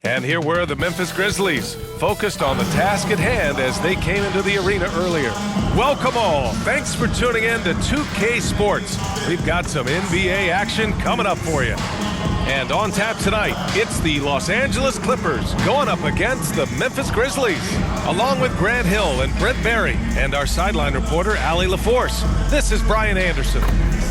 And here were the Memphis Grizzlies, focused on the task at hand as they came into the arena earlier. Welcome all. Thanks for tuning in to 2K Sports. We've got some NBA action coming up for you. And on tap tonight, it's the Los Angeles Clippers going up against the Memphis Grizzlies, along with Grant Hill and Brent Barry and our sideline reporter, Allie LaForce. This is Brian Anderson.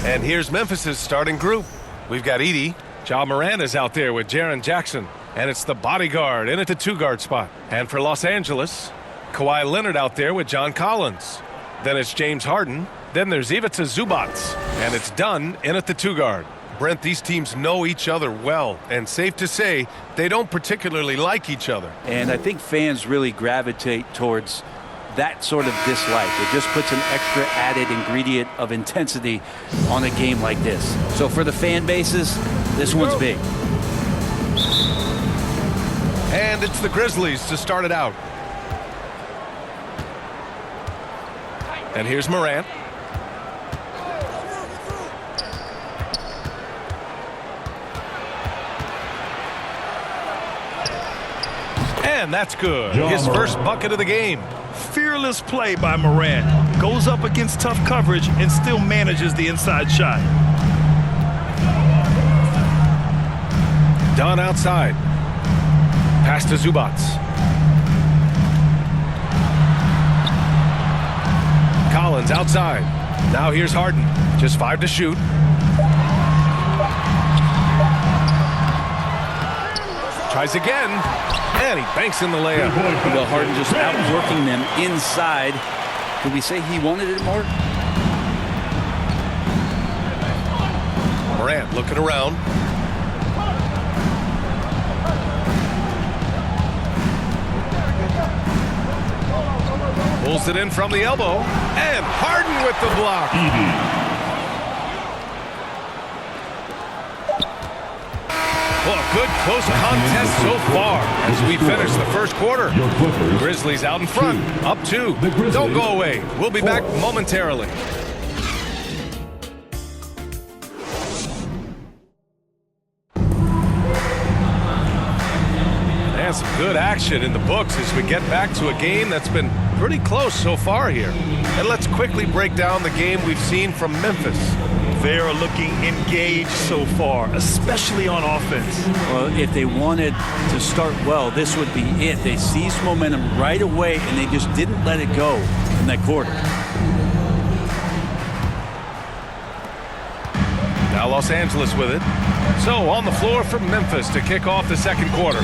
And here's Memphis's starting group. We've got Edie. Ja Morant is out there with Jaren Jackson. And it's the bodyguard in at the two-guard spot. And for Los Angeles, Kawhi Leonard out there with John Collins. Then it's James Harden. Then there's Ivica Zubac. And it's Dunn in at the two-guard. Brent, these teams know each other well. And safe to say, they don't particularly like each other. And I think fans really gravitate towards that sort of dislike. It just puts an extra added ingredient of intensity on a game like this. So for the fan bases, this one's big. And it's the Grizzlies to start it out. And here's Morant. And that's good. His first bucket of the game. Fearless play by Morant. Goes up against tough coverage and still manages the inside shot. Dunn outside. Pass to Zubac. Collins outside. Now here's Harden. Just 5 to shoot. Tries again. And he banks in the layup. Well, Harden just outworking them inside. Could we say he wanted it more? Morant looking around. Pulls it in from the elbow, and Harden with the block. Well, a good close contest so far as we finish the first quarter. Grizzlies out in front, up 2. Don't go away. We'll be back momentarily. And some good action in the books as we get back to a game that's been pretty close so far here. And let's quickly break down the game we've seen from Memphis. They're looking engaged so far, especially on offense. Well, if they wanted to start well, this would be it. They seized momentum right away, and they just didn't let it go in that quarter. Now Los Angeles with it. So on the floor for Memphis to kick off the second quarter.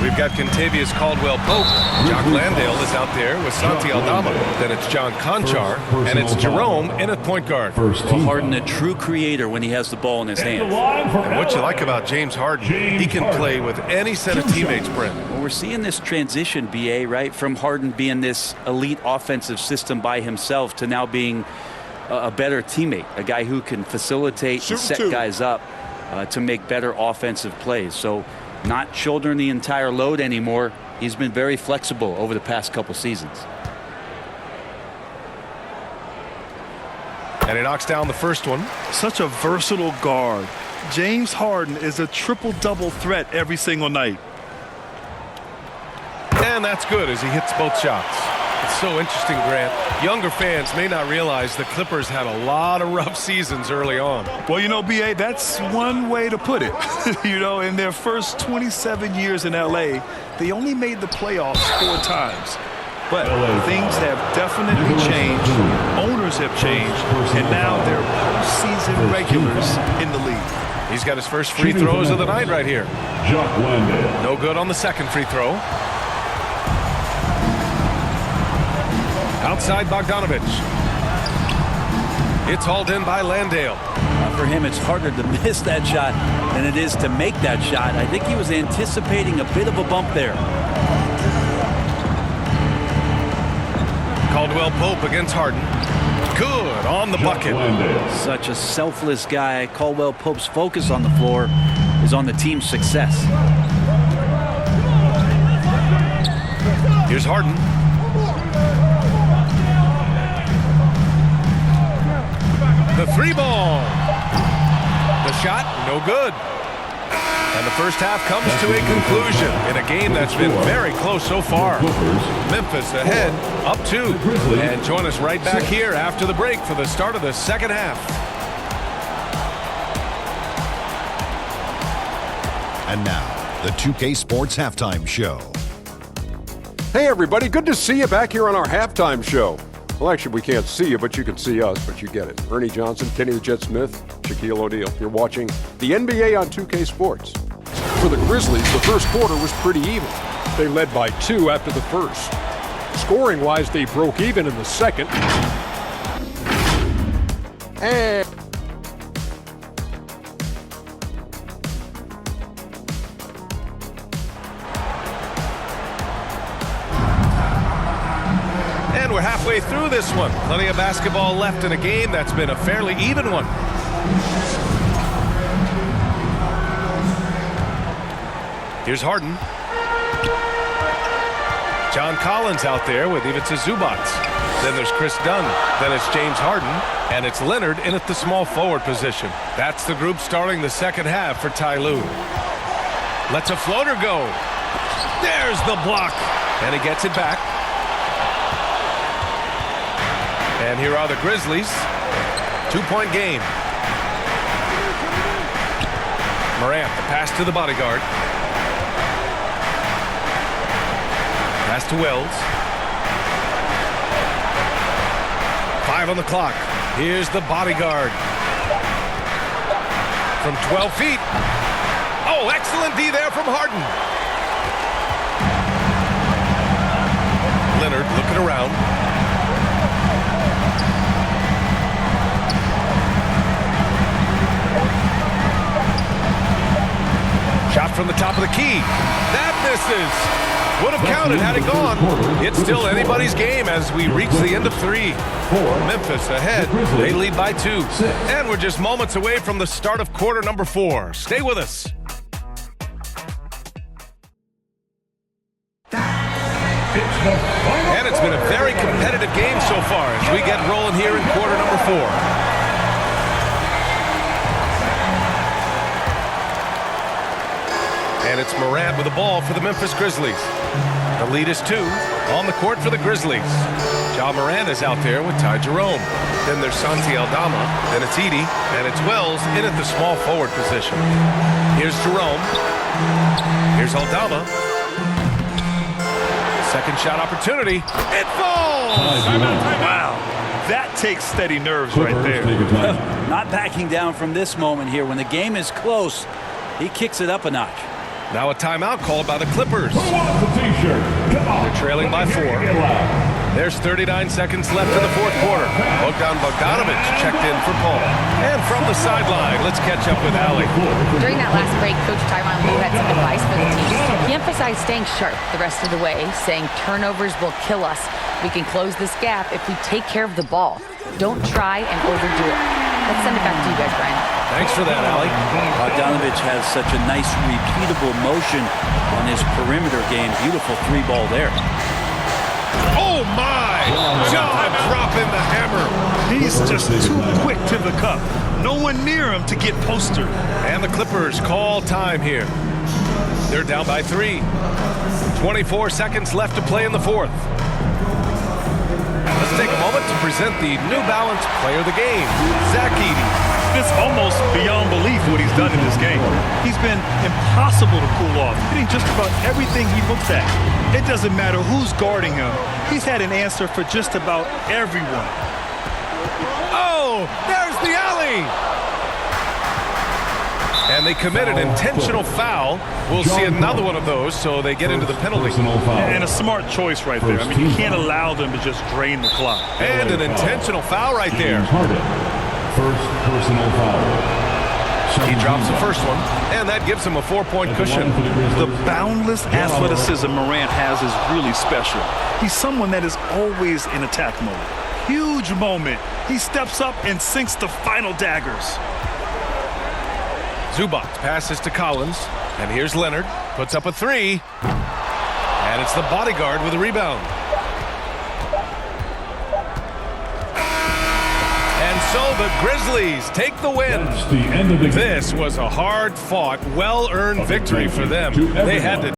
We've got Kentavious Caldwell-Pope. Jock Landale is out there with Santi Aldama. Then it's John Conchar. And it's Jerome in at point guard. Well, Harden, a true creator when he has the ball in his hands. And what you like about James Harden, he can play with any set of teammates, Brent. Well, we're seeing this transition, BA, right? From Harden being this elite offensive system by himself to now being a better teammate, a guy who can facilitate and set guys up to make better offensive plays. So not shouldering the entire load anymore. He's been very flexible over the past couple seasons. And he knocks down the first one. Such a versatile guard. James Harden is a triple-double threat every single night. And that's good as he hits both shots. It's so interesting, Grant. Younger fans may not realize the Clippers had a lot of rough seasons early on. Well, you know, B.A., that's one way to put it. You know, in their first 27 years in L.A., they only made the playoffs 4 times. But things have definitely changed. Owners have changed. And now they're postseason regulars in the league. He's got his first free throws of the night right here. No good on the second free throw. Outside Bogdanovich. It's hauled in by Landale. For him, it's harder to miss that shot than it is to make that shot. I think he was anticipating a bit of a bump there. Caldwell-Pope against Harden. Good on the bucket. Such a selfless guy. Caldwell-Pope's focus on the floor is on the team's success. Here's Harden. The 3 ball. The shot, no good. And the first half comes to a conclusion in a game that's been very close so far. Memphis ahead, up 2. And join us right back here after the break for the start of the second half. And now, the 2K Sports Halftime Show. Hey everybody, good to see you back here on our halftime show. Well, actually, we can't see you, but you can see us, but you get it. Ernie Johnson, Kenny the Jet Smith, Shaquille O'Neal. You're watching the NBA on 2K Sports. For the Grizzlies, the first quarter was pretty even. They led by 2 after the first. Scoring-wise, they broke even in the second. And we're halfway through this one. Plenty of basketball left in a game that's been a fairly even one. Here's Harden. John Collins out there with Ivica Zubac. Then there's Chris Dunn. Then it's James Harden. And it's Leonard in at the small forward position. That's the group starting the second half for Ty Lue. Lets a floater go. There's the block. And he gets it back. And here are the Grizzlies. 2-point game. Morant, the pass to the bodyguard. Pass to Wells. 5 on the clock. Here's the bodyguard. From 12 feet. Oh, excellent D there from Harden. Leonard looking around. Shot from the top of the key. That misses. Would have counted had it gone. It's still anybody's game as we reach the end of 3. Memphis ahead. They lead by 2. And we're just moments away from the start of quarter number 4. Stay with us. And it's been a very competitive game so far as we get rolling here in quarter number 4. And it's Morant with the ball for the Memphis Grizzlies. The lead is 2 on the court for the Grizzlies. Ja Morant is out there with Ty Jerome. Then there's Santi Aldama. Then it's Edey. And it's Wells in at the small forward position. Here's Jerome. Here's Aldama. Second shot opportunity. It falls! Wow. That takes steady nerves right there. Not backing down from this moment here. When the game is close, he kicks it up a notch. Now a timeout called by the Clippers. They're trailing by 4. There's 39 seconds left in the fourth quarter. Bogdanovic checked in for Paul. And from the sideline, let's catch up with Allie. During that last break, Coach Tyronn Lue had some advice for the team. He emphasized staying sharp the rest of the way, saying turnovers will kill us. We can close this gap if we take care of the ball. Don't try and overdo it. Let's send it back to you guys, Brian. Thanks for that, Allie. Bogdanovic has such a nice repeatable motion on his perimeter game. Beautiful 3-ball there. Oh, my! Jaw dropping the hammer. He's just too quick to the cup. No one near him to get postered. And the Clippers call time here. They're down by 3. 24 seconds left to play in the fourth. Let's take a moment to present the New Balance Player of the Game, Zach Edey. It's almost beyond belief what he's done in this game. He's been impossible to cool off, hitting just about everything he looks at. It doesn't matter who's guarding him. He's had an answer for just about everyone. Oh, there's the alley! And they commit an intentional foul. We'll see another one of those, so they get into the penalty. And a smart choice right there. I mean, you can't allow them to just drain the clock. And an intentional foul right there. First personal foul. He drops the first one, and that gives him a 4-point cushion. The boundless athleticism Morant has is really special. He's someone that is always in attack mode. Huge moment. He steps up and sinks the final daggers. Zubac passes to Collins, and here's Leonard. Puts up a 3, and it's the bodyguard with a rebound. And So the Grizzlies take the win. That's the end of the game. This was a hard-fought, well-earned victory for them. They had to